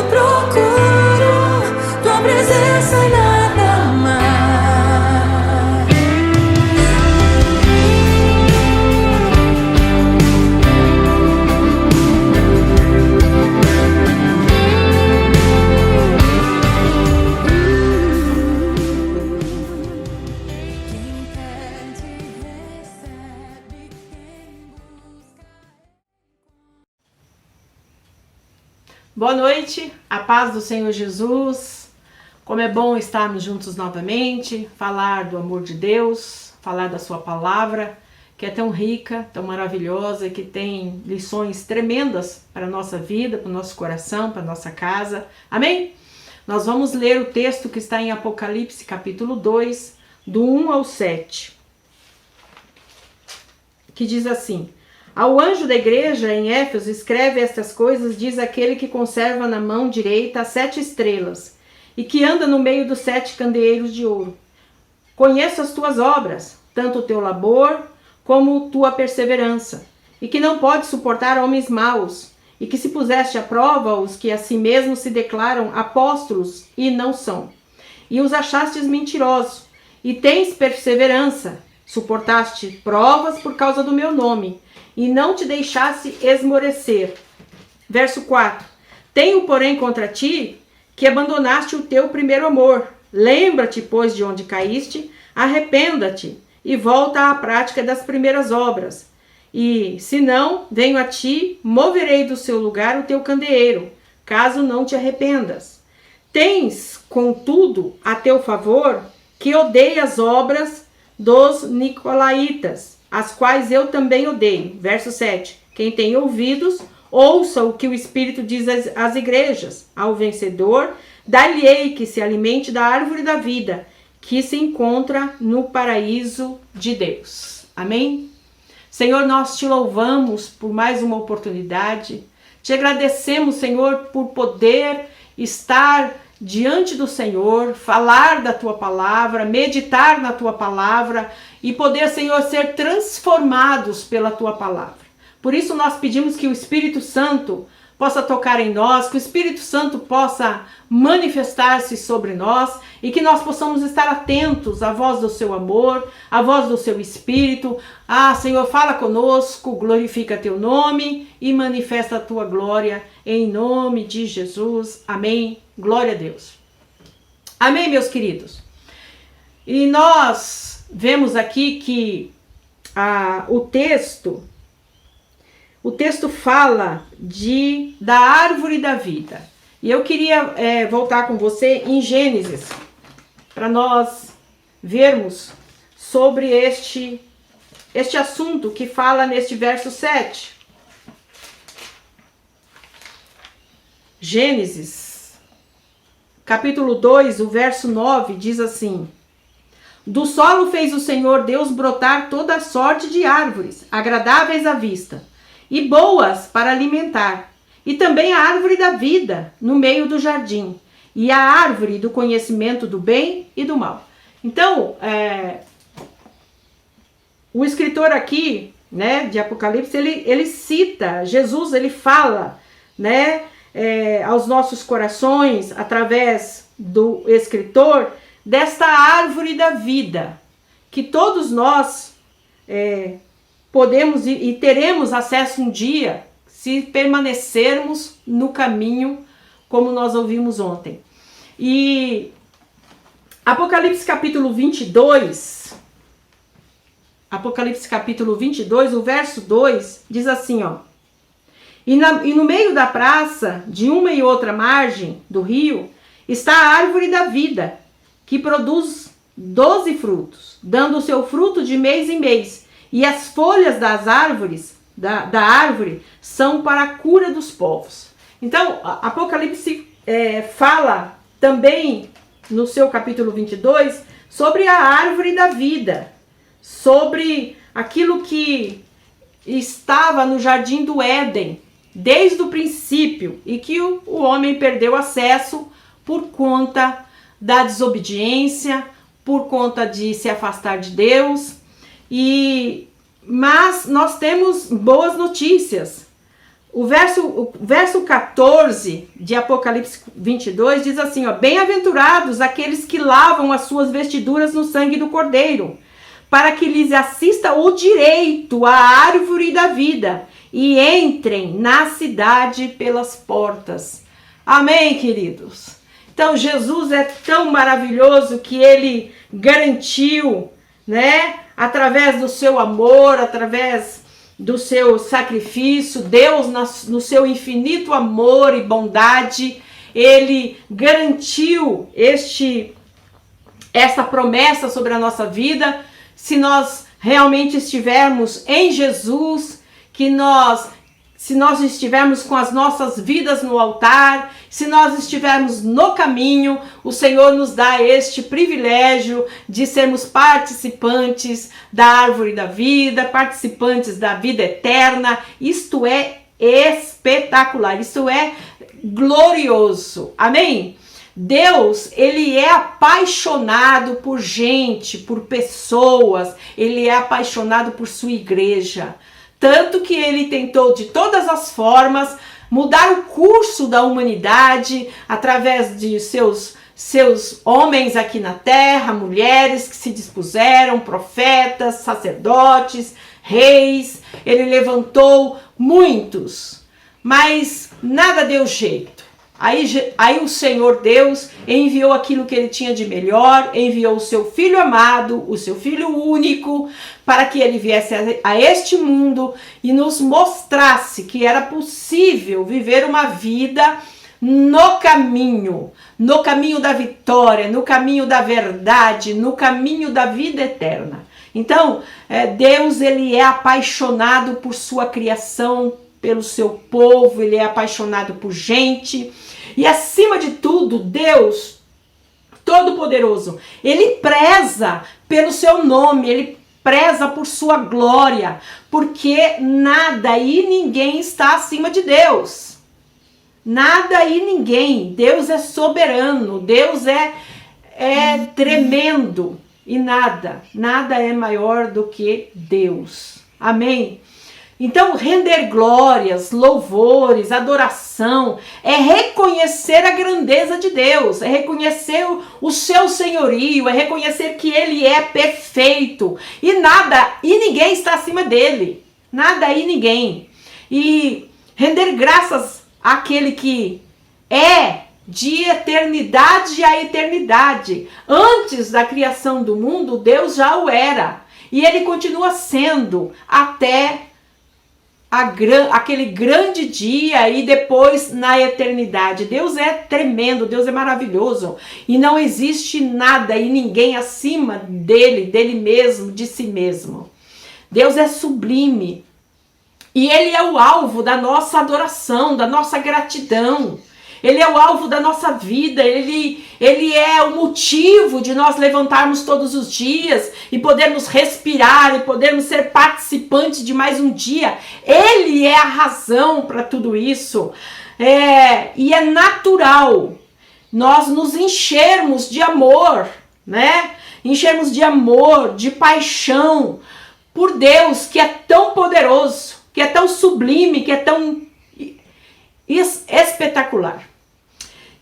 eu procuro tua presença e nada mais. Boa noite, a paz do Senhor Jesus. Como é bom estarmos juntos novamente, falar do amor de Deus, falar da sua palavra, que é tão rica, tão maravilhosa e que tem lições tremendas para a nossa vida, para o nosso coração, para a nossa casa. Amém? Nós vamos ler o texto que está em Apocalipse capítulo 2, do 1 ao 7, que diz assim: Ao anjo da igreja em Éfeso escreve estas coisas, diz aquele que conserva na mão direita as 7 estrelas e que anda no meio dos 7 candeeiros de ouro. Conheço as tuas obras, tanto o teu labor como tua perseverança, e que não podes suportar homens maus, e que se puseste à prova os que a si mesmos se declaram apóstolos e não são, e os achastes mentirosos, e tens perseverança, suportaste provas por causa do meu nome, e não te deixasse esmorecer. Verso 4. Tenho, porém, contra ti que abandonaste o teu primeiro amor. Lembra-te, pois, de onde caíste, arrependa-te e volta à prática das primeiras obras. E, se não, venho a ti, moverei do seu lugar o teu candeeiro, caso não te arrependas. Tens, contudo, a teu favor, que odeia as obras dos nicolaítas, as quais eu também odeio. Verso 7. Quem tem ouvidos, ouça o que o Espírito diz às igrejas. Ao vencedor, dar-lhe-ei que se alimente da árvore da vida, que se encontra no paraíso de Deus. Amém? Senhor, nós te louvamos por mais uma oportunidade. Te agradecemos, Senhor, por poder estar diante do Senhor, falar da tua palavra, meditar na tua palavra e poder, Senhor, ser transformados pela tua palavra. Por isso nós pedimos que o Espírito Santo possa tocar em nós, que o Espírito Santo possa manifestar-se sobre nós e que nós possamos estar atentos à voz do seu amor, à voz do seu Espírito. Senhor, fala conosco, glorifica teu nome e manifesta a tua glória em nome de Jesus. Amém. Glória a Deus. Amém, meus queridos. E nós vemos aqui que o texto fala da árvore da vida. E eu queria voltar com você em Gênesis, para nós vermos sobre este assunto que fala neste verso 7. Gênesis, capítulo 2, o verso 9, diz assim: Do solo fez o Senhor Deus brotar toda a sorte de árvores, agradáveis à vista, e boas para alimentar, e também a árvore da vida no meio do jardim, e a árvore do conhecimento do bem e do mal. Então, o escritor aqui, né, de Apocalipse, ele cita Jesus, ele fala, né, aos nossos corações, através do escritor, desta árvore da vida, que todos nós podemos e teremos acesso um dia, se permanecermos no caminho, como nós ouvimos ontem. E Apocalipse capítulo 22, o verso 2, diz assim, ó: E no meio da praça, de uma e outra margem do rio, está a árvore da vida, que produz 12 frutos, dando o seu fruto de mês em mês, e as folhas das árvores, da árvore, são para a cura dos povos. Então, Apocalipse fala também, no seu capítulo 22, sobre a árvore da vida, sobre aquilo que estava no jardim do Éden, desde o princípio, e que o homem perdeu acesso por conta da desobediência, por conta de se afastar de Deus. Mas nós temos boas notícias, O verso 14 de Apocalipse 22 diz assim, ó, bem-aventurados aqueles que lavam as suas vestiduras no sangue do Cordeiro, para que lhes assista o direito à árvore da vida e entrem na cidade pelas portas. Amém, queridos? Então, Jesus é tão maravilhoso que ele garantiu, né, através do seu amor, através do seu sacrifício, Deus no seu infinito amor e bondade, ele garantiu essa promessa sobre a nossa vida, se nós realmente estivermos em Jesus, se nós estivermos com as nossas vidas no altar, se nós estivermos no caminho, o Senhor nos dá este privilégio de sermos participantes da árvore da vida, participantes da vida eterna. Isto é espetacular, isto é glorioso. Amém? Deus, ele é apaixonado por gente, por pessoas, ele é apaixonado por sua igreja. Tanto que ele tentou de todas as formas mudar o curso da humanidade através de seus homens aqui na terra, mulheres que se dispuseram, profetas, sacerdotes, reis. Ele levantou muitos, mas nada deu jeito. Aí o Senhor Deus enviou aquilo que ele tinha de melhor, enviou o seu Filho amado, o seu Filho único, para que ele viesse a este mundo e nos mostrasse que era possível viver uma vida no caminho da vitória, no caminho da verdade, no caminho da vida eterna. Então, Deus, ele é apaixonado por sua criação, pelo seu povo, ele é apaixonado por gente. E acima de tudo, Deus Todo-Poderoso, ele preza pelo seu nome, ele preza por sua glória, porque nada e ninguém está acima de Deus. Nada e ninguém. Deus é soberano, Deus é tremendo e nada é maior do que Deus. Amém? Então, render glórias, louvores, adoração, é reconhecer a grandeza de Deus, é reconhecer o seu senhorio, é reconhecer que ele é perfeito e nada e ninguém está acima dele, nada e ninguém. E render graças àquele que é de eternidade a eternidade. Antes da criação do mundo, Deus já o era e ele continua sendo até aquele grande dia e depois na eternidade. Deus é tremendo, Deus é maravilhoso e não existe nada e ninguém acima dele mesmo, de si mesmo. Deus é sublime e ele é o alvo da nossa adoração, da nossa gratidão. Ele é o alvo da nossa vida, ele é o motivo de nós levantarmos todos os dias e podermos respirar e podermos ser participantes de mais um dia. Ele é a razão para tudo isso. E é natural nós nos enchermos de amor, né? Enchermos de amor, de paixão por Deus, que é tão poderoso, que é tão sublime, que é tão espetacular.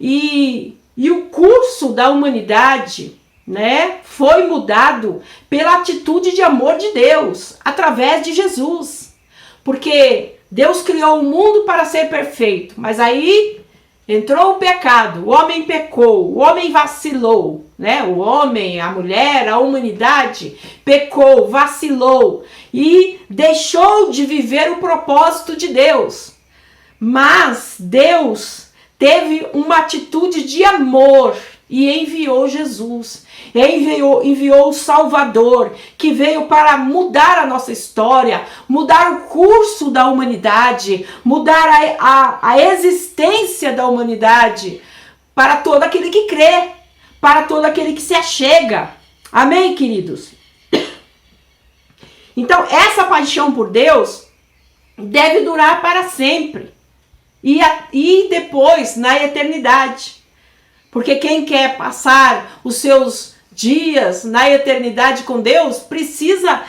E o curso da humanidade, né, foi mudado pela atitude de amor de Deus, através de Jesus. Porque Deus criou o mundo para ser perfeito, mas aí entrou o pecado, o homem pecou, o homem vacilou, né? O homem, a mulher, a humanidade pecou, vacilou e deixou de viver o propósito de Deus. Mas Deus teve uma atitude de amor e enviou Jesus, enviou o Salvador, que veio para mudar a nossa história, mudar o curso da humanidade, mudar a existência da humanidade, para todo aquele que crê, para todo aquele que se achega. Amém, queridos? Então, essa paixão por Deus deve durar para sempre. E depois, na eternidade. Porque quem quer passar os seus dias na eternidade com Deus, precisa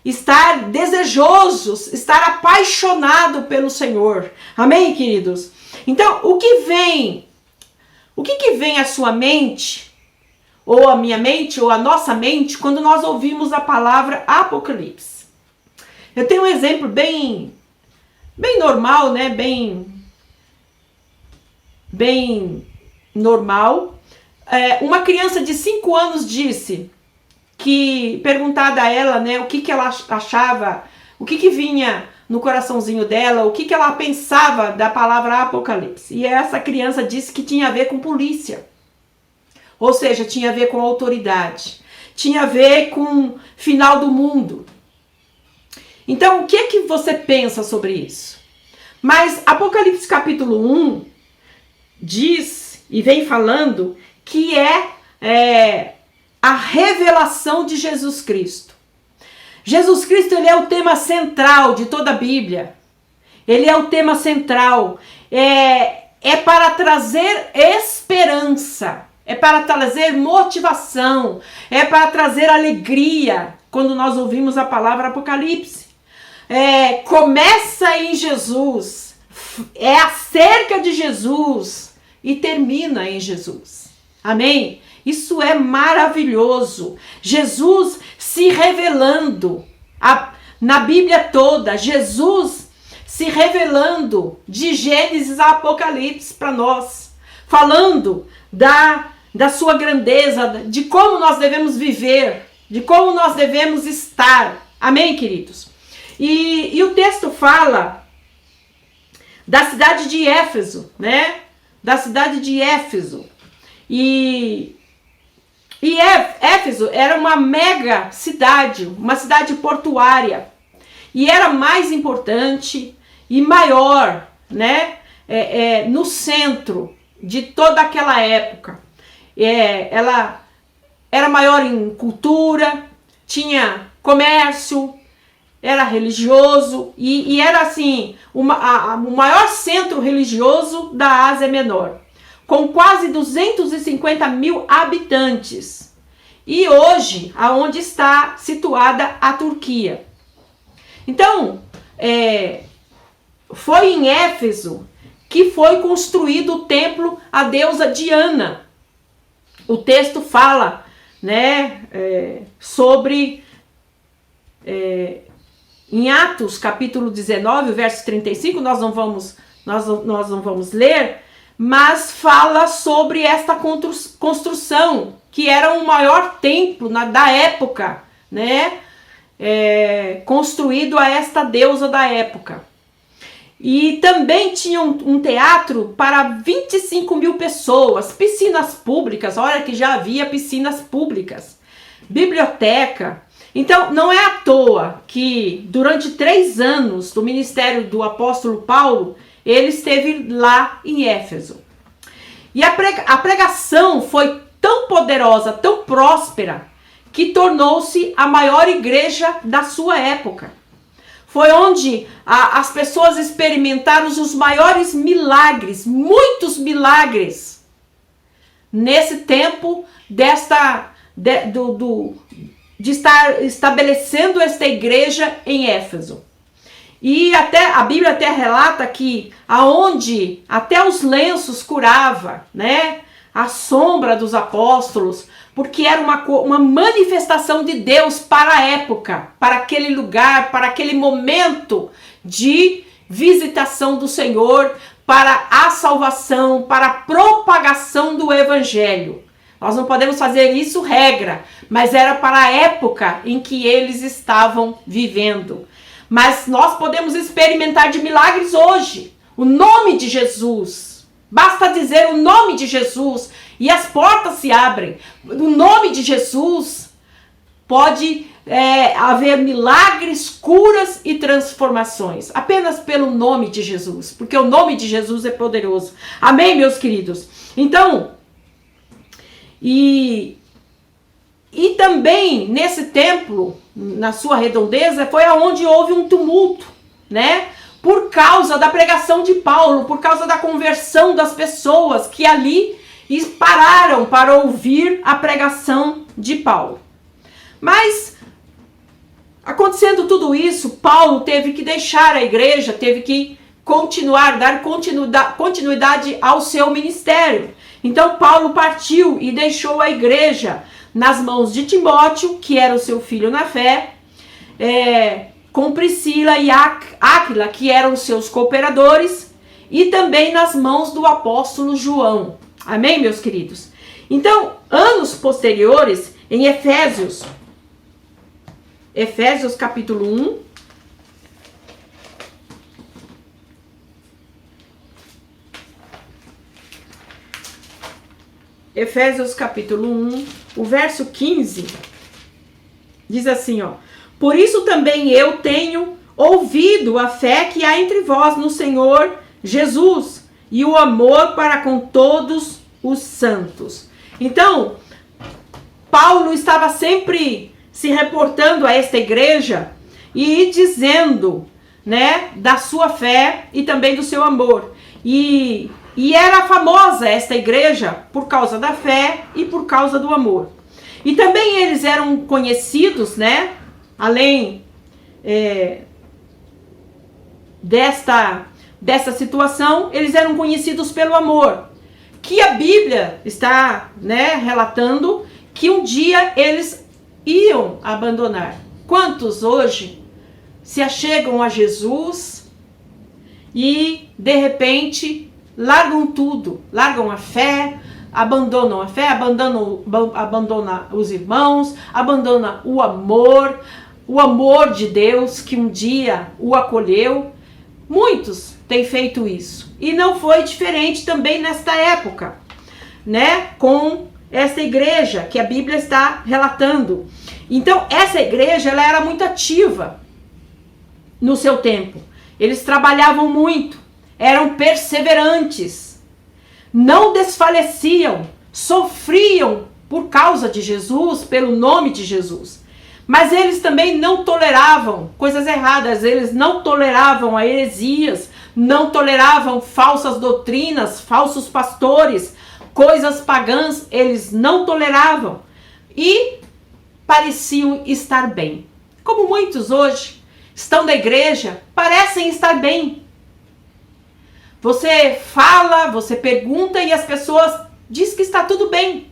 estar desejosos, estar apaixonado pelo Senhor. Amém, queridos? Então, o que que vem à sua mente, ou à minha mente, ou à nossa mente, quando nós ouvimos a palavra Apocalipse? Eu tenho um exemplo bem normal, né? Bem normal. Uma criança de 5 anos disse que, perguntada a ela, né, o que ela achava, o que vinha no coraçãozinho dela, o que ela pensava da palavra Apocalipse. E essa criança disse que tinha a ver com polícia. Ou seja, tinha a ver com autoridade. Tinha a ver com final do mundo. Então, o que você pensa sobre isso? Mas Apocalipse capítulo 1 diz e vem falando que é a revelação de Jesus Cristo. Jesus Cristo, ele é o tema central de toda a Bíblia. Ele é o tema central. É para trazer esperança. É para trazer motivação. É para trazer alegria quando nós ouvimos a palavra Apocalipse. Começa em Jesus. É acerca de Jesus. E termina em Jesus. Amém? Isso é maravilhoso. Jesus se revelando na Bíblia toda. Jesus se revelando de Gênesis a Apocalipse para nós. Falando da sua grandeza, de como nós devemos viver, de como nós devemos estar. Amém, queridos? E o texto fala da cidade de Éfeso, né? Da cidade de Éfeso. E Éfeso era uma mega cidade, uma cidade portuária. E era mais importante e maior, né? No centro de toda aquela época. Ela era maior em cultura, tinha comércio, era religioso e era assim o maior centro religioso da Ásia Menor, com quase 250 mil habitantes. E hoje, aonde está situada a Turquia. Então, foi em Éfeso que foi construído o templo à deusa Diana. O texto fala, né, sobre... em Atos, capítulo 19, verso 35, nós não vamos ler, mas fala sobre esta construção, que era o maior templo da época, né? Construído a esta deusa da época. E também tinha um teatro para 25 mil pessoas, piscinas públicas, olha que já havia piscinas públicas, biblioteca. Então, não é à toa que durante 3 anos do ministério do apóstolo Paulo, ele esteve lá em Éfeso. E a pregação foi tão poderosa, tão próspera, que tornou-se a maior igreja da sua época. Foi onde as pessoas experimentaram os maiores milagres, muitos milagres, nesse tempo de estar estabelecendo esta igreja em Éfeso. E a Bíblia até relata que aonde até os lenços curava, né? A sombra dos apóstolos, porque era uma manifestação de Deus para a época, para aquele lugar, para aquele momento de visitação do Senhor, para a salvação, para a propagação do evangelho. Nós não podemos fazer isso regra, mas era para a época em que eles estavam vivendo. Mas nós podemos experimentar de milagres hoje. O nome de Jesus. Basta dizer o nome de Jesus e as portas se abrem. O nome de Jesus pode haver milagres, curas e transformações. Apenas pelo nome de Jesus. Porque o nome de Jesus é poderoso. Amém, meus queridos? Então, e também nesse templo, na sua redondeza, foi aonde houve um tumulto, né? Por causa da pregação de Paulo, por causa da conversão das pessoas que ali pararam para ouvir a pregação de Paulo. Mas Acontecendo tudo isso, Paulo teve que deixar a igreja, teve que dar continuidade ao seu ministério. Então Paulo partiu e deixou a igreja nas mãos de Timóteo, que era o seu filho na fé, com Priscila e Áquila, que eram seus cooperadores, e também nas mãos do apóstolo João. Amém, meus queridos? Então, anos posteriores, em Efésios capítulo 1, Efésios capítulo 1, o verso 15, diz assim, ó: por isso também eu tenho ouvido a fé que há entre vós no Senhor Jesus e o amor para com todos os santos. Então, Paulo estava sempre se reportando a esta igreja e dizendo, né, da sua fé e também do seu amor. E era famosa esta igreja por causa da fé e por causa do amor. E também eles eram conhecidos, né, além desta situação, eles eram conhecidos pelo amor, que a Bíblia está, né, relatando que um dia eles iam abandonar. Quantos hoje se achegam a Jesus e de repente largam tudo, largam a fé, abandonam os irmãos, abandonam o amor de Deus que um dia o acolheu. Muitos têm feito isso. E não foi diferente também nesta época, né? Com essa igreja que a Bíblia está relatando. Então, essa igreja, ela era muito ativa no seu tempo. Eles trabalhavam muito, eram perseverantes, não desfaleciam, sofriam por causa de Jesus, pelo nome de Jesus. Mas eles também não toleravam coisas erradas, eles não toleravam a heresias, não toleravam falsas doutrinas, falsos pastores, coisas pagãs, eles não toleravam e pareciam estar bem. Como muitos hoje estão na igreja, parecem estar bem. Você fala, você pergunta e as pessoas dizem que está tudo bem.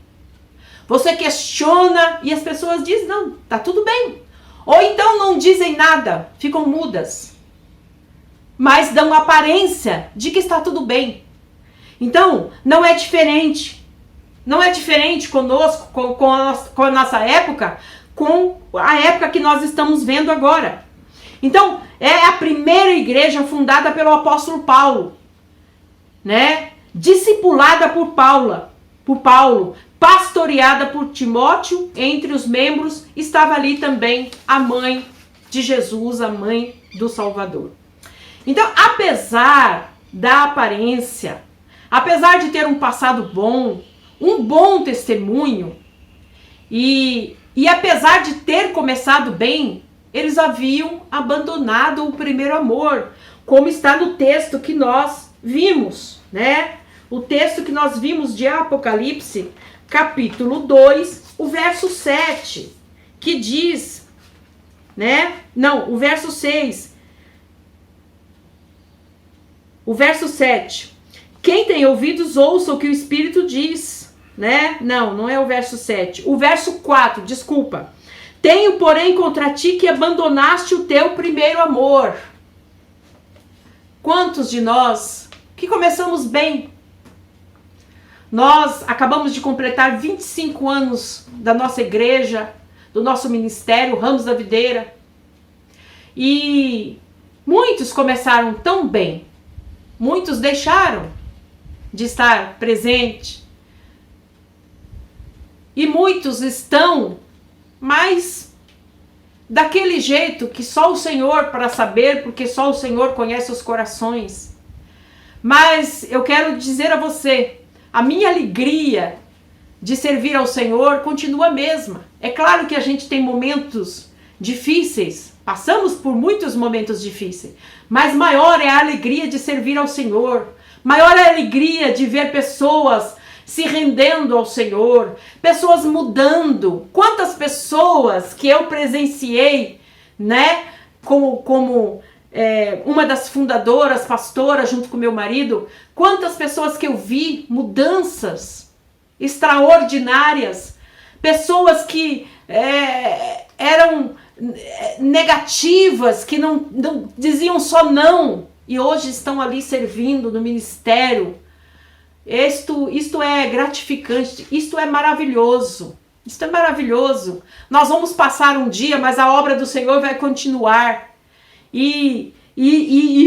Você questiona e as pessoas dizem, não, está tudo bem. Ou então não dizem nada, ficam mudas. Mas dão aparência de que está tudo bem. Então, não é diferente. Não é diferente conosco, com a nossa época, com a época que nós estamos vendo agora. Então, é a primeira igreja fundada pelo apóstolo Paulo, né? Discipulada por Paulo, pastoreada por Timóteo. Entre os membros estava ali também a mãe de Jesus, a mãe do Salvador. Então, apesar da aparência, apesar de ter um passado bom, um bom testemunho, e apesar de ter começado bem, eles haviam abandonado o primeiro amor, como está no texto que nós vimos, né? O texto que nós vimos de Apocalipse, capítulo 2, o verso 7, que diz, né? Não, o verso 6. O verso 7. Quem tem ouvidos, ouça o que o Espírito diz, né? Não é o verso 7. O verso 4, desculpa. Tenho, porém, contra ti que abandonaste o teu primeiro amor. Quantos de nós que começamos bem? Nós acabamos de completar 25 anos da nossa igreja, do nosso ministério, Ramos da Videira. E muitos começaram tão bem. Muitos deixaram de estar presente. E muitos estão mais daquele jeito que só o Senhor para saber, porque só o Senhor conhece os corações. Mas eu quero dizer a você, a minha alegria de servir ao Senhor continua a mesma. É claro que a gente tem momentos difíceis, passamos por muitos momentos difíceis, mas maior é a alegria de servir ao Senhor, maior é a alegria de ver pessoas se rendendo ao Senhor, pessoas mudando. Quantas pessoas que eu presenciei né? Como uma das fundadoras, pastora, junto com meu marido, quantas pessoas que eu vi, mudanças extraordinárias, pessoas que eram negativas, que não diziam só não, e hoje estão ali servindo no ministério. Isto é gratificante, isto é maravilhoso. Isto é maravilhoso. Nós vamos passar um dia, mas a obra do Senhor vai continuar. E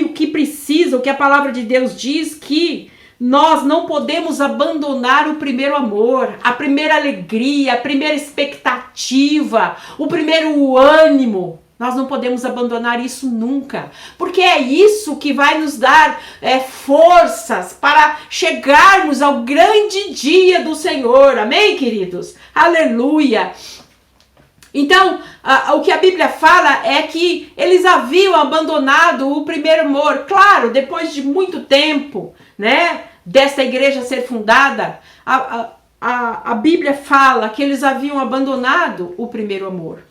o que precisa, o que a palavra de Deus diz, que nós não podemos abandonar o primeiro amor, a primeira alegria, a primeira expectativa, o primeiro ânimo. Nós não podemos abandonar isso nunca, porque é isso que vai nos dar forças para chegarmos ao grande dia do Senhor. Amém, queridos? Aleluia! Então, o que a Bíblia fala é que eles haviam abandonado o primeiro amor. Claro, depois de muito tempo, né, desta igreja ser fundada, a Bíblia fala que eles haviam abandonado o primeiro amor.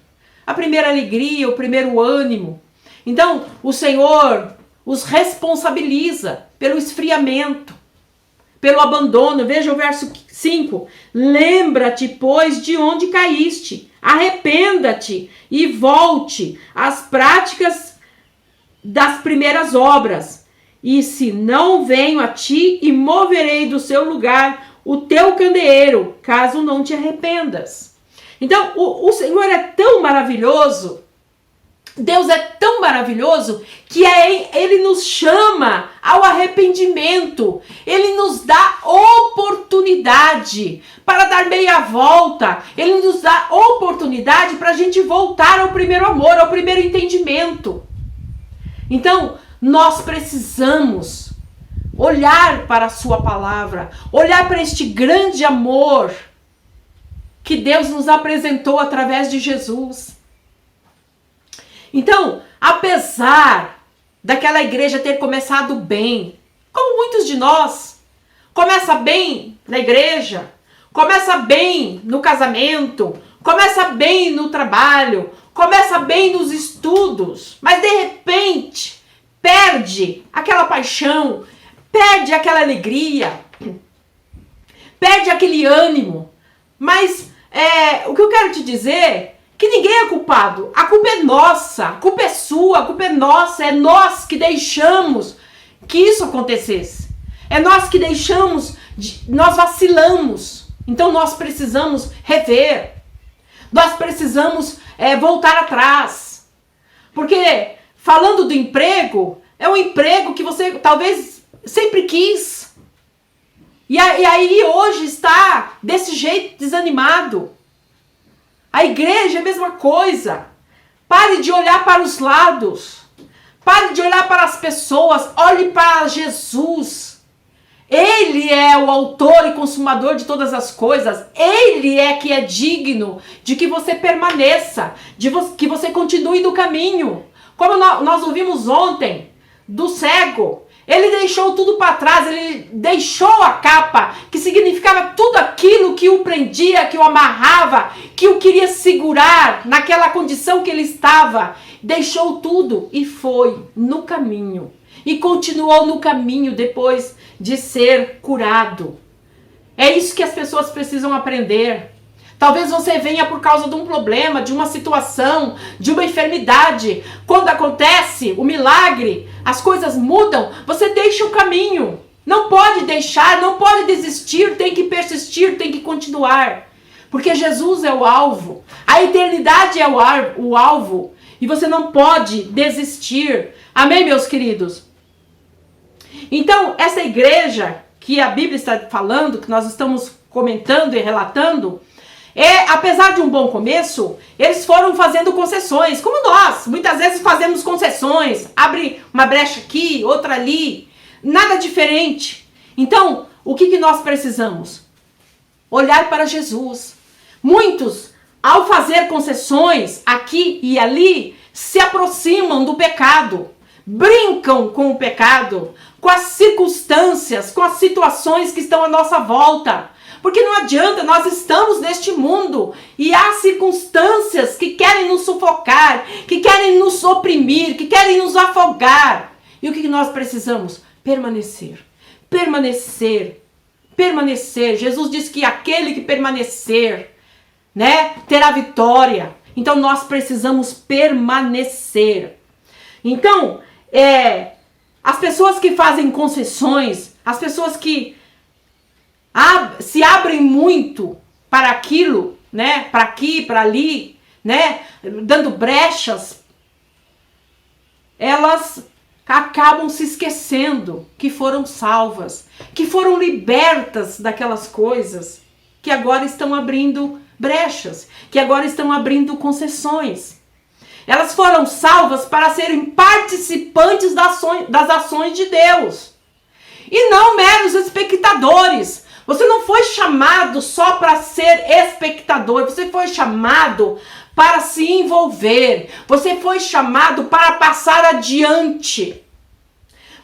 A primeira alegria, o primeiro ânimo. Então, o Senhor os responsabiliza pelo esfriamento, pelo abandono. Veja o verso 5. Lembra-te, pois, de onde caíste. Arrependa-te e volte às práticas das primeiras obras. E se não venho a ti e moverei do seu lugar o teu candeeiro, caso não te arrependas. Então, o Senhor é tão maravilhoso, Deus é tão maravilhoso, que Ele nos chama ao arrependimento. Ele nos dá oportunidade para dar meia volta. Ele nos dá oportunidade para a gente voltar ao primeiro amor, ao primeiro entendimento. Então, nós precisamos olhar para a sua palavra, olhar para este grande amor que Deus nos apresentou através de Jesus. Então, apesar daquela igreja ter começado bem, como muitos de nós, começa bem na igreja, começa bem no casamento, começa bem no trabalho, começa bem nos estudos, mas de repente perde aquela paixão, perde aquela alegria, perde aquele ânimo. Mas o que eu quero te dizer, que ninguém é culpado. A culpa é nossa, a culpa é sua, a culpa é nossa. É nós que deixamos que isso acontecesse. É nós que deixamos, nós vacilamos. Então nós precisamos rever. Nós precisamos voltar atrás. Porque falando do emprego, é um emprego que você talvez sempre quis. E aí hoje está desse jeito, desanimado. A igreja é a mesma coisa. Pare de olhar para os lados. Pare de olhar para as pessoas. Olhe para Jesus. Ele é o autor e consumador de todas as coisas. Ele é que é digno de que você permaneça, que você continue no caminho. Como nós ouvimos ontem do cego. Ele deixou tudo para trás, ele deixou a capa, que significava tudo aquilo que o prendia, que o amarrava, que o queria segurar naquela condição que ele estava. Deixou tudo e foi no caminho. E continuou no caminho depois de ser curado. É isso que as pessoas precisam aprender. Talvez você venha por causa de um problema, de uma situação, de uma enfermidade. Quando acontece o milagre, as coisas mudam, você deixa o caminho. Não pode deixar, não pode desistir, tem que persistir, tem que continuar. Porque Jesus é o alvo, a eternidade é o alvo, e você não pode desistir. Amém, meus queridos? Então, essa igreja que a Bíblia está falando, que nós estamos comentando e relatando, apesar de um bom começo, eles foram fazendo concessões, como nós, muitas vezes fazemos concessões, abre uma brecha aqui, outra ali, nada diferente. Então, o que nós precisamos? Olhar para Jesus. Muitos, ao fazer concessões aqui e ali, se aproximam do pecado, brincam com o pecado, com as circunstâncias, com as situações que estão à nossa volta. Porque não adianta, nós estamos neste mundo e há circunstâncias que querem nos sufocar, que querem nos oprimir, que querem nos afogar. E o que nós precisamos? Permanecer. Permanecer. Permanecer. Jesus disse que aquele que permanecer, né, terá vitória. Então nós precisamos permanecer. Então, as pessoas que fazem concessões, as pessoas que se abrem muito para aquilo, né, para aqui, para ali, né, dando brechas, elas acabam se esquecendo que foram salvas, que foram libertas daquelas coisas, que agora estão abrindo brechas, que agora estão abrindo concessões. Elas foram salvas para serem participantes das ações de Deus. E não meros espectadores. Você não foi chamado só para ser espectador. Você foi chamado para se envolver. Você foi chamado para passar adiante.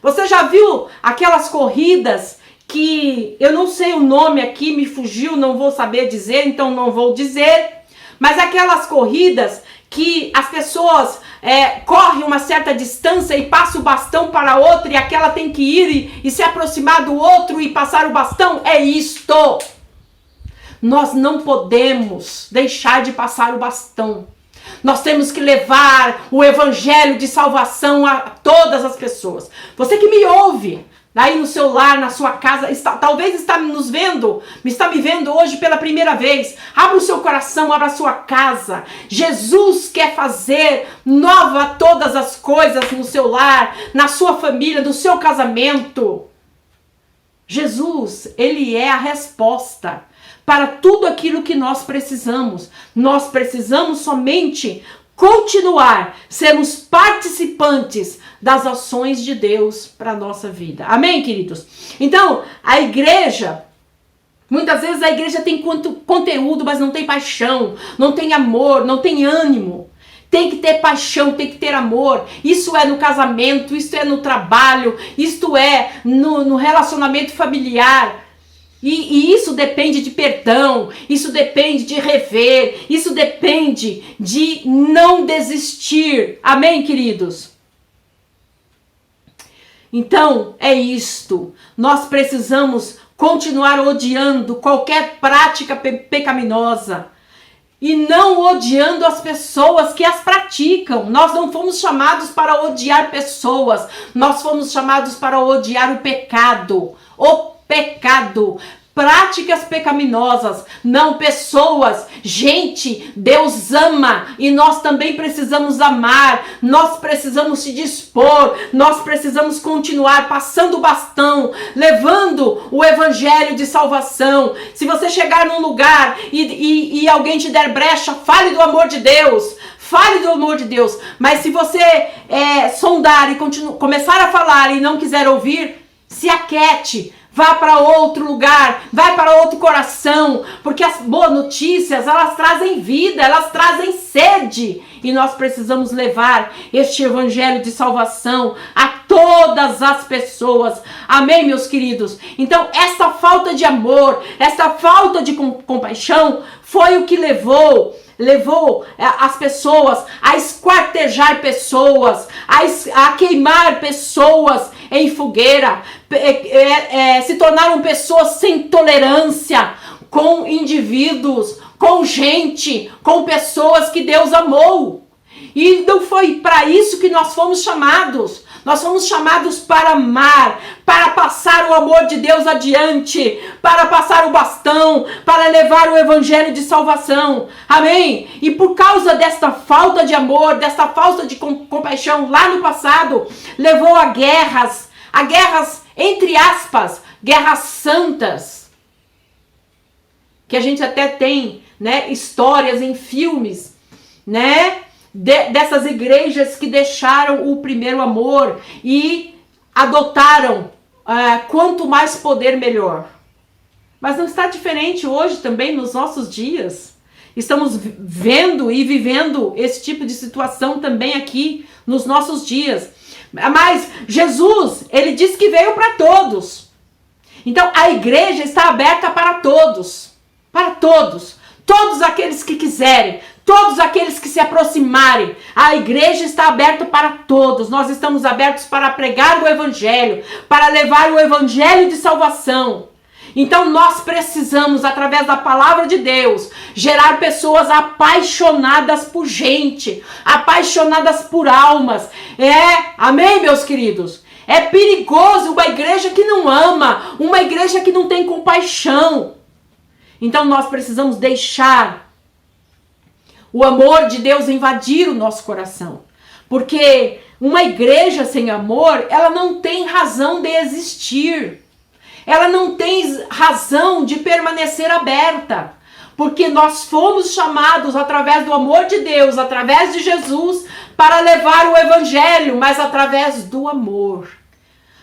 Você já viu aquelas corridas que eu não sei o nome aqui, me fugiu, não vou saber dizer, então não vou dizer. Mas aquelas corridas que as pessoas correm uma certa distância e passam o bastão para outra e aquela tem que ir e se aproximar do outro e passar o bastão, é isto. Nós não podemos deixar de passar o bastão. Nós temos que levar o evangelho de salvação a todas as pessoas. Você que me ouve, aí no seu lar, na sua casa, talvez está nos vendo, está me vendo hoje pela primeira vez. Abra o seu coração, abra a sua casa. Jesus quer fazer nova todas as coisas no seu lar, na sua família, no seu casamento. Jesus, ele é a resposta para tudo aquilo que nós precisamos. Nós precisamos somente continuar, sermos participantes das ações de Deus para a nossa vida. Amém, queridos? Então, a igreja, muitas vezes a igreja tem conteúdo, mas não tem paixão, não tem amor, não tem ânimo. Tem que ter paixão, tem que ter amor. Isso é no casamento, isso é no trabalho, isto é no relacionamento familiar. E isso depende de perdão, isso depende de rever, isso depende de não desistir. Amém, queridos? Então, é isto. Nós precisamos continuar odiando qualquer prática pecaminosa e não odiando as pessoas que as praticam. Nós não fomos chamados para odiar pessoas, nós fomos chamados para odiar o pecado. Práticas pecaminosas, não pessoas. Gente, Deus ama e nós também precisamos amar, nós precisamos se dispor, nós precisamos continuar passando o bastão, levando o evangelho de salvação. Se você chegar num lugar e alguém te der brecha, fale do amor de Deus. Fale do amor de Deus. Mas se você sondar e começar a falar e não quiser ouvir, se aquete. Vá para outro lugar, vai para outro coração, porque as boas notícias, elas trazem vida, elas trazem sede. E nós precisamos levar este evangelho de salvação a todas as pessoas. Amém, meus queridos? Então, essa falta de amor, essa falta de compaixão foi o que levou as pessoas a esquartejar pessoas, a queimar pessoas em fogueira, se tornaram pessoas sem tolerância com indivíduos, com gente, com pessoas que Deus amou. E não foi para isso que nós fomos chamados. Nós fomos chamados para amar, para passar o amor de Deus adiante, para passar o bastão, para levar o evangelho de salvação. Amém? E por causa desta falta de amor, desta falta de compaixão lá no passado, levou a guerras entre aspas, guerras santas. Que a gente até tem, né, histórias em filmes, né? Dessas igrejas que deixaram o primeiro amor e adotaram quanto mais poder, melhor. Mas não está diferente hoje também nos nossos dias. Estamos vendo e vivendo esse tipo de situação também aqui nos nossos dias. Mas Jesus, ele disse que veio para todos. Então a igreja está aberta para todos. Para todos. Todos aqueles que quiserem. Todos aqueles que se aproximarem. A igreja está aberta para todos. Nós estamos abertos para pregar o evangelho. Para levar o evangelho de salvação. Então nós precisamos, através da palavra de Deus, gerar pessoas apaixonadas por gente, apaixonadas por almas. Amém, meus queridos? É perigoso uma igreja que não ama, uma igreja que não tem compaixão. Então nós precisamos deixar o amor de Deus invadir o nosso coração. Porque uma igreja sem amor, ela não tem razão de existir. Ela não tem razão de permanecer aberta, porque nós fomos chamados através do amor de Deus, através de Jesus, para levar o evangelho, mas através do amor,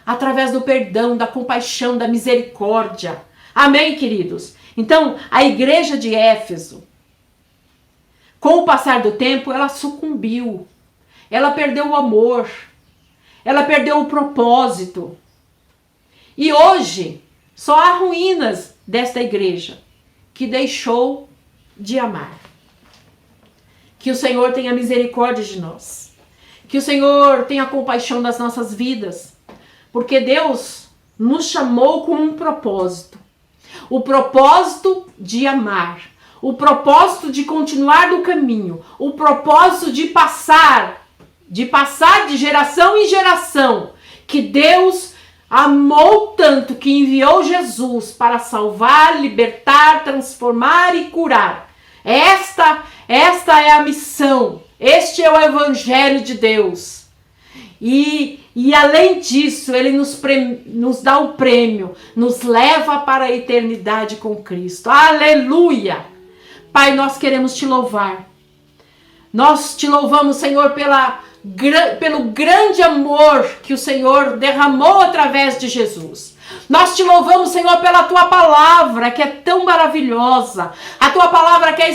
através do perdão, da compaixão, da misericórdia. Amém, queridos? Então, a igreja de Éfeso, com o passar do tempo, ela sucumbiu, ela perdeu o amor, ela perdeu o propósito. E hoje, só há ruínas desta igreja que deixou de amar. Que o Senhor tenha misericórdia de nós. Que o Senhor tenha compaixão das nossas vidas. Porque Deus nos chamou com um propósito. O propósito de amar. O propósito de continuar no caminho. O propósito de passar de geração em geração. Que Deus amou tanto que enviou Jesus para salvar, libertar, transformar e curar. Esta é a missão. Este é o evangelho de Deus. E além disso, ele nos dá o prêmio, nos leva para a eternidade com Cristo. Aleluia! Pai, nós queremos te louvar. Nós te louvamos, Senhor, pelo grande amor que o Senhor derramou através de Jesus. Nós te louvamos, Senhor, pela tua palavra, que é tão maravilhosa. A tua palavra que é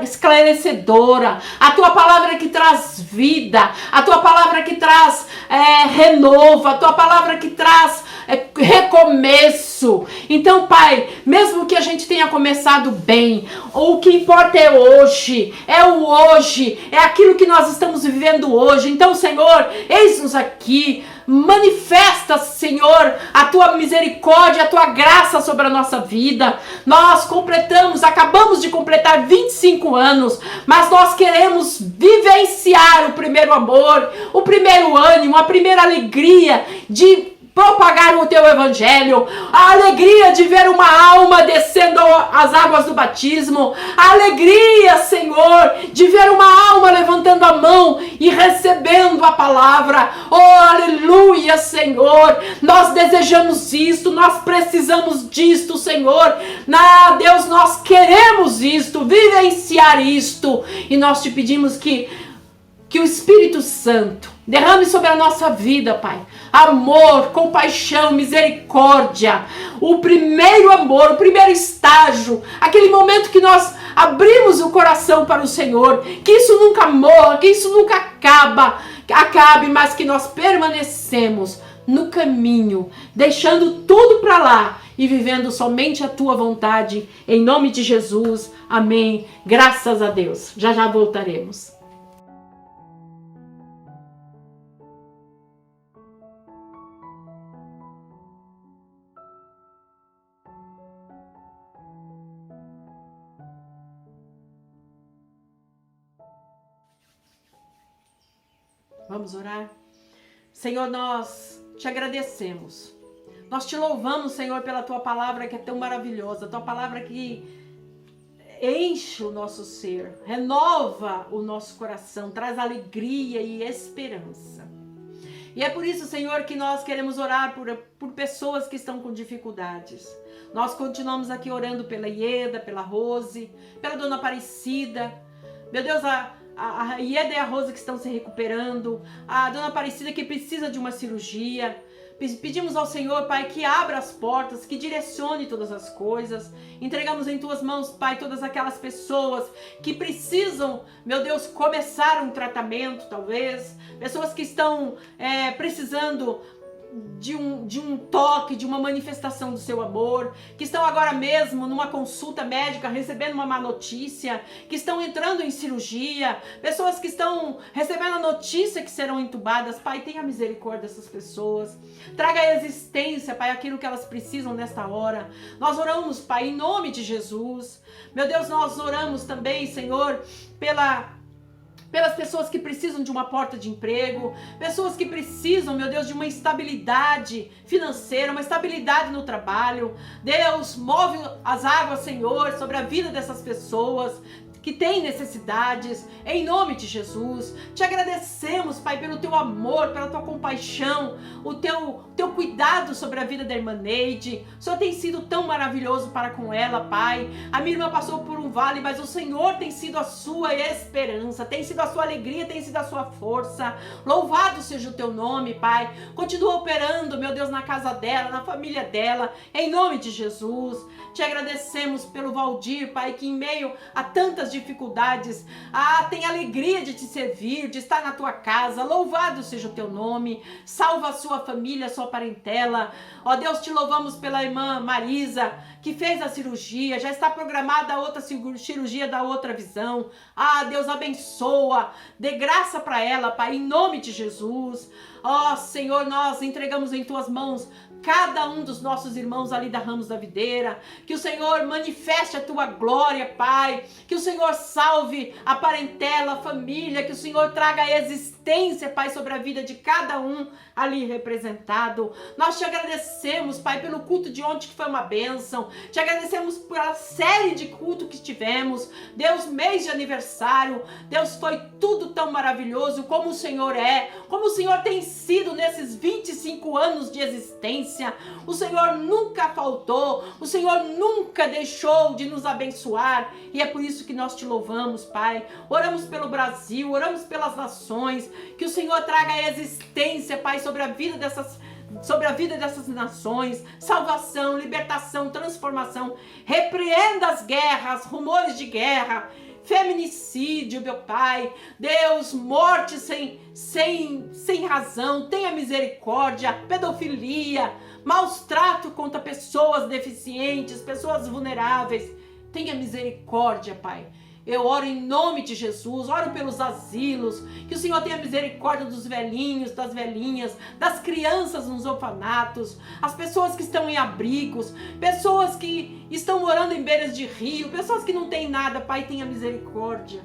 esclarecedora. A tua palavra que traz vida. A tua palavra que traz renovo. A tua palavra que traz recomeço. Então, Pai, mesmo que a gente tenha começado bem, o que importa é hoje. É o hoje. É aquilo que nós estamos vivendo hoje. Então, Senhor, eis-nos aqui. Manifesta, Senhor, a tua misericórdia, a tua graça sobre a nossa vida. Nós acabamos de completar 25 anos, mas nós queremos vivenciar o primeiro amor, o primeiro ânimo, a primeira alegria de propagar o teu evangelho, a alegria de ver uma alma descendo as águas do batismo, a alegria, Senhor, de ver uma alma levantando a mão e recebendo a palavra. Oh, aleluia, Senhor, nós desejamos isto, nós precisamos disto, Senhor. Deus, nós queremos isto, vivenciar isto, e nós te pedimos que o Espírito Santo derrame sobre a nossa vida, Pai, amor, compaixão, misericórdia, o primeiro amor, o primeiro estágio, aquele momento que nós abrimos o coração para o Senhor, que isso nunca morra, que isso nunca acabe, mas que nós permanecemos no caminho, deixando tudo para lá e vivendo somente a tua vontade, em nome de Jesus, amém, graças a Deus. Já voltaremos. Vamos orar? Senhor, nós te agradecemos. Nós te louvamos, Senhor, pela tua palavra que é tão maravilhosa. Tua palavra que enche o nosso ser, renova o nosso coração, traz alegria e esperança. E é por isso, Senhor, que nós queremos orar por pessoas que estão com dificuldades. Nós continuamos aqui orando pela Ieda, pela Rose, pela Dona Aparecida. Meu Deus, a Ieda e a Rosa que estão se recuperando, a Dona Aparecida que precisa de uma cirurgia. Pedimos ao Senhor, Pai, que abra as portas, que direcione todas as coisas. Entregamos em tuas mãos, Pai, todas aquelas pessoas que precisam, meu Deus, começar um tratamento, talvez. Pessoas que estão precisando de um toque, de uma manifestação do seu amor, que estão agora mesmo numa consulta médica recebendo uma má notícia, que estão entrando em cirurgia, pessoas que estão recebendo a notícia que serão entubadas. Pai, tenha misericórdia dessas pessoas, traga à existência, Pai, aquilo que elas precisam nesta hora. Nós oramos, Pai, em nome de Jesus. Meu Deus, nós oramos também, Senhor, pelas pessoas que precisam de uma porta de emprego, pessoas que precisam, meu Deus, de uma estabilidade financeira, uma estabilidade no trabalho. Deus, move as águas, Senhor, sobre a vida dessas pessoas que têm necessidades, em nome de Jesus. Te agradecemos, Pai, pelo teu amor, pela tua compaixão, o teu cuidado sobre a vida da irmã Neide. O Senhor tem sido tão maravilhoso para com ela, Pai. A minha irmã passou por um vale, mas o Senhor tem sido a sua esperança, tem sido a sua alegria, tem sido a sua força. Louvado seja o teu nome, Pai. Continua operando, meu Deus, na casa dela, na família dela, em nome de Jesus. Te agradecemos pelo Valdir, Pai, que em meio a tantas dificuldades, tem alegria de te servir, de estar na tua casa. Louvado seja o teu nome. Salva a sua família, a sua parentela. Ó Deus, te louvamos pela irmã Marisa, que fez a cirurgia, já está programada a outra cirurgia da outra visão. Deus, abençoa, dê graça para ela, Pai, em nome de Jesus. Ó Senhor, nós entregamos em tuas mãos cada um dos nossos irmãos ali da Ramos da Videira. Que o Senhor manifeste a tua glória, Pai. Que o Senhor salve a parentela, a família. Que o Senhor traga a existência, Pai, sobre a vida de cada um ali representado. Nós te agradecemos, Pai, pelo culto de ontem, que foi uma bênção. Te agradecemos pela série de culto que tivemos. Deus, mês de aniversário. Deus, foi tudo tão maravilhoso, como o Senhor é, como o Senhor tem sido nesses 25 anos de existência. O Senhor nunca faltou, o Senhor nunca deixou de nos abençoar, e é por isso que nós te louvamos, Pai. Oramos pelo Brasil, oramos pelas nações, que o Senhor traga a existência, Pai, sobre a vida dessas nações, salvação, libertação, transformação. Repreenda as guerras, rumores de guerra, feminicídio, meu Pai. Deus, morte sem razão, tenha misericórdia, pedofilia, maus tratos contra pessoas deficientes, pessoas vulneráveis. Tenha misericórdia, Pai. Eu oro em nome de Jesus, oro pelos asilos, que o Senhor tenha misericórdia dos velhinhos, das velhinhas, das crianças nos orfanatos, as pessoas que estão em abrigos, pessoas que estão morando em beiras de rio, pessoas que não têm nada. Pai, tenha misericórdia,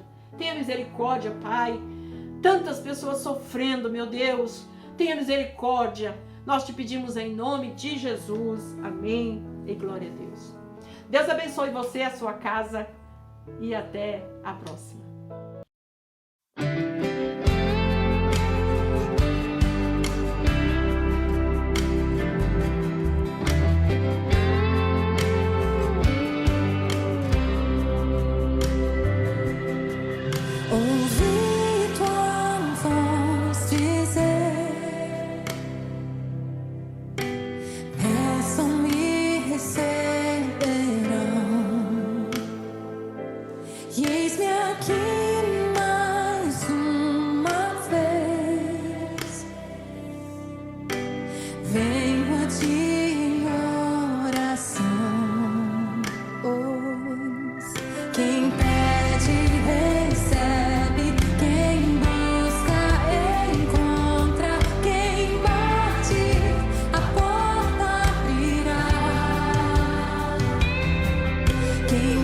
Pai. Tantas pessoas sofrendo, meu Deus, tenha misericórdia. Nós te pedimos em nome de Jesus, amém e glória a Deus. Deus abençoe você, a sua casa, e até a próxima. Ouvi tua voz dizer: peçam-me, receberão. E eis-me aqui mais uma vez. Venho a ti em oração. Pois quem pede, recebe. Quem busca, encontra. Quem bate, a porta abrirá. Quem